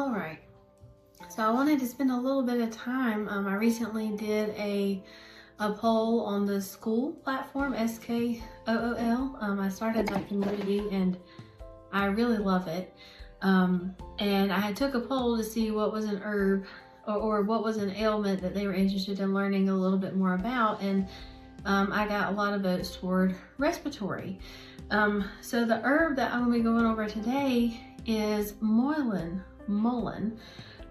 All right, so I wanted to spend a little bit of time. I recently did a poll on the Skool platform, Skool. I started that community and I really love it. And I took a poll to see what was an herb or what was an ailment that they were interested in learning a little bit more about. And I got a lot of votes toward respiratory. So the herb that I'm going to be going over today is Mullein.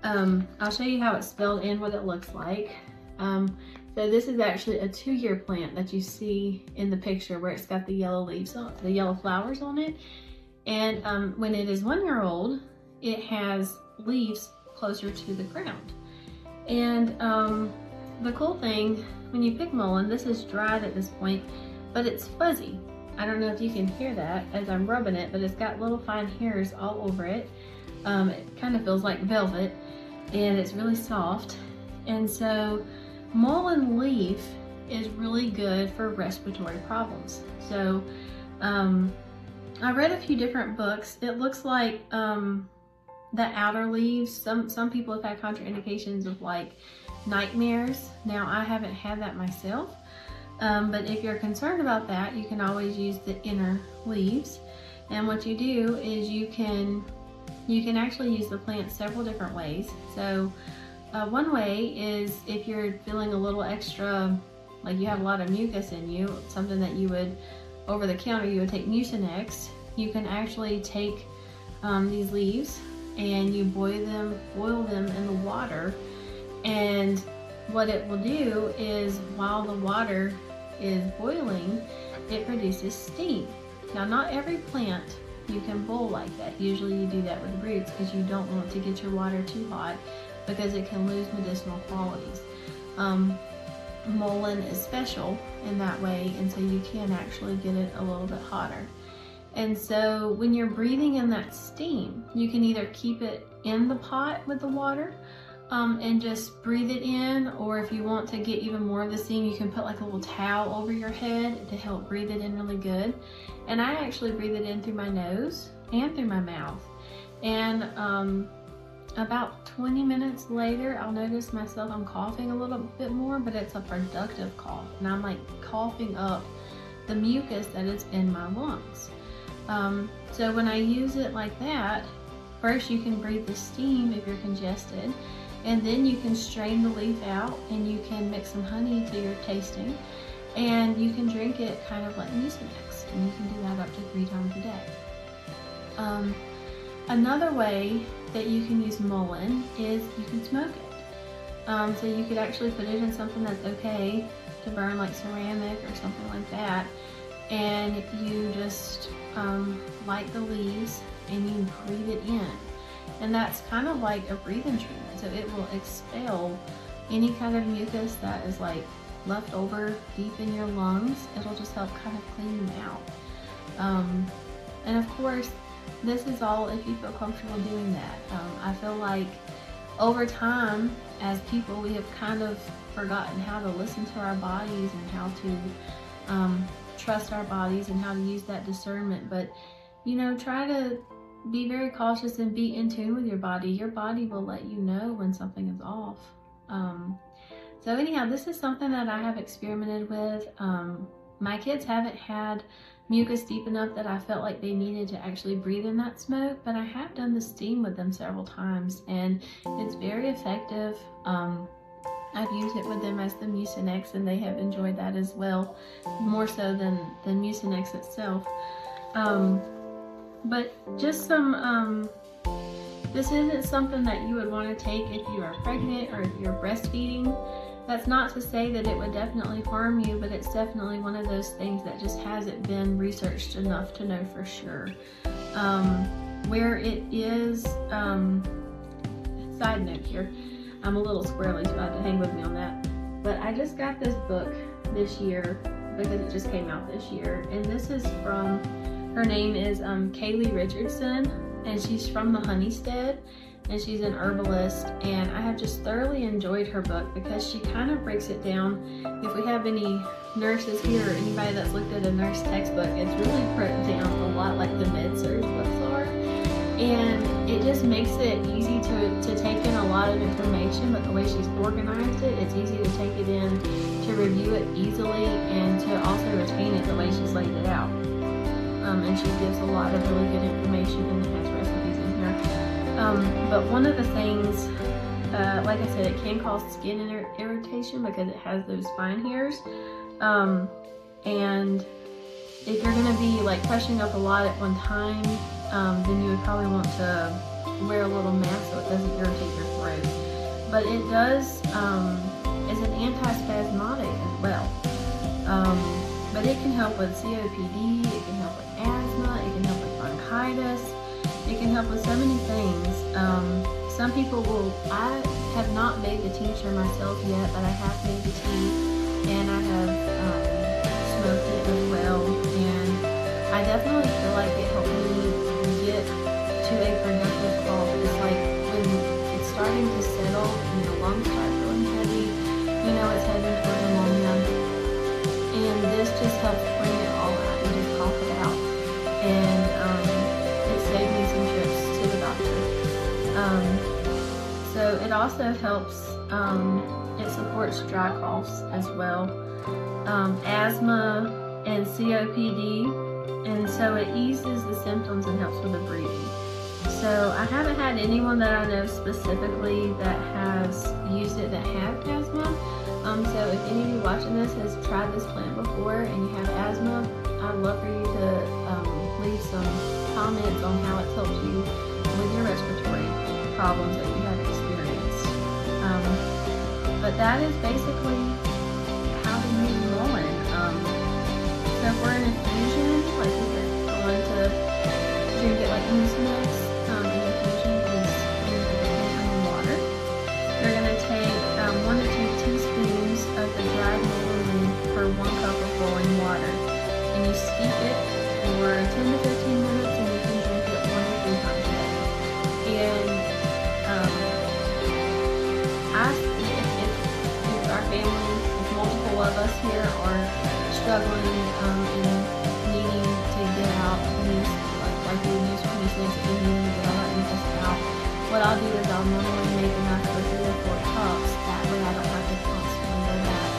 I'll show you how it's spelled and what it looks like. So this is actually a 2-year plant that you see in the picture where it's got the yellow leaves on, the yellow flowers on it. And when it is 1 year old, it has leaves closer to the ground. And the cool thing, when you pick mullein, this is dried at this point, but it's fuzzy. I don't know if you can hear that as I'm rubbing it, but it's got little fine hairs all over it. It kind of feels like velvet and it's really soft. And so mullein leaf is really good for respiratory problems. So I read a few different books. It looks like the outer leaves, some people have had contraindications of like nightmares. Now I haven't had that myself, but if you're concerned about that, you can always use the inner leaves. And what you do is you can actually use the plant several different ways. So one way is if you're feeling a little extra, like you have a lot of mucus in you, something that you would, over the counter, you would take Mucinex. You can actually take these leaves and you boil them in the water. And what it will do is while the water is boiling, it produces steam. Now, not every plant you can boil like that. Usually you do that with roots because you don't want to get your water too hot because it can lose medicinal qualities. Mullein is special in that way, and so you can actually get it a little bit hotter. And so when you're breathing in that steam, you can either keep it in the pot with the water and just breathe it in, or if you want to get even more of the steam, you can put like a little towel over your head to help breathe it in really good. And I actually breathe it in through my nose and through my mouth. And about 20 minutes later, I'll notice myself, I'm coughing a little bit more, but it's a productive cough. And I'm like coughing up the mucus that is in my lungs. So when I use it like that, first you can breathe the steam if you're congested, and then you can strain the leaf out and you can mix some honey to your tasting, and you can drink it kind of like Mucinex, and you can do that up to 3 times a day. Another way that you can use mullein is you can smoke it. So you could actually put it in something that's okay to burn, like ceramic or something like that, and you just light the leaves and you breathe it in. And that's kind of like a breathing treatment. So it will expel any kind of mucus that is like left over deep in your lungs. It'll just help kind of clean them out. And of course, this is all if you feel comfortable doing that. I feel like over time, as people, we have kind of forgotten how to listen to our bodies and how to trust our bodies and how to use that discernment. But, you know, try to be very cautious and be in tune with your body. Your body will let you know when something is off. So anyhow, this is something that I have experimented with. My kids haven't had mucus deep enough that I felt like they needed to actually breathe in that smoke, but I have done the steam with them several times and it's very effective. I've used it with them as the Mucinex and they have enjoyed that as well, more so than Mucinex itself. But just some, this isn't something that you would want to take if you are pregnant or if you're breastfeeding. That's not to say that it would definitely harm you, but it's definitely one of those things that just hasn't been researched enough to know for sure. Where it is, side note here, I'm a little squirrely, so I have to hang with me on that. But I just got this book this year because it just came out this year. And this is from, her name is Kaylee Richardson, and she's from the Honeystead. And she's an herbalist, and I have just thoroughly enjoyed her book because she kind of breaks it down. If we have any nurses here or anybody that's looked at a nurse textbook, it's really broken down a lot like the med-surg books are. And it just makes it easy to take in a lot of information, but the way she's organized it, it's easy to take it in, to review it easily, and to also retain it the way she's laid it out. And she gives a lot of really good information and has recipes in here. But one of the things, like I said, it can cause skin irritation because it has those fine hairs. And if you're going to be like crushing up a lot at one time, then you would probably want to wear a little mask so it doesn't irritate your throat. But it does, is an antispasmodic as well. But it can help with COPD, it can help with asthma, it can help with bronchitis, it can help with so many things. Some people will, I have not made the tincture myself yet, but I have made the tea, and I have smoked it as well, and I definitely feel like it helped me get to a productive cough. It's like when it's starting to settle and your lungs start feeling heavy, you know it's heading towards pneumonia, and this just helps bring it all out and just cough it out. And it saved me some trips to the doctor. So it also helps, it supports dry coughs as well, asthma and COPD, and so it eases the symptoms and helps with the breathing. So I haven't had anyone that I know specifically that has used it that have asthma. So if any of you watching this has tried this plant before and you have asthma, I'd love for you to leave some comments on how it's helped you with your respiratory problems that you have experienced. But that is basically how to use Mullein. So for an infusion, like if you're going to drink it like mucinex, an infusion is in water. You're going to take 1 to 2 teaspoons of the dried mullein per 1 cup of boiling water, and you steep it for 10 to 15 minutes, and you can drink it 1 to 3 times a day. And if our family, if multiple of us here are struggling and needing to get out these, like we use for mucinex, if we need to get all that mucus out, what I'll do is I'll normally make enough for 3 or 4 cups. That way I don't have to constantly go back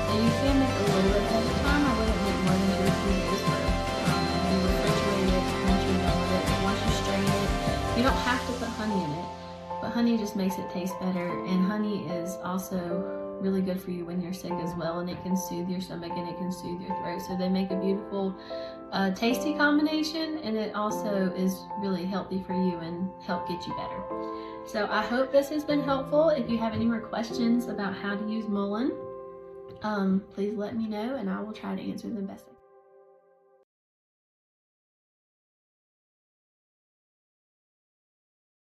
and you can make a little bit ahead of time. I wouldn't make more than 2 or 3 days worth. You refrigerate it once you're done with it. Once you strain it, you don't have to put honey in it, but honey just makes it taste better, and honey is also really good for you when you're sick as well, and it can soothe your stomach and it can soothe your throat. So they make a beautiful tasty combination, and it also is really healthy for you and help get you better. So I hope this has been helpful. If you have any more questions about how to use Mullein, please let me know and I will try to answer them best.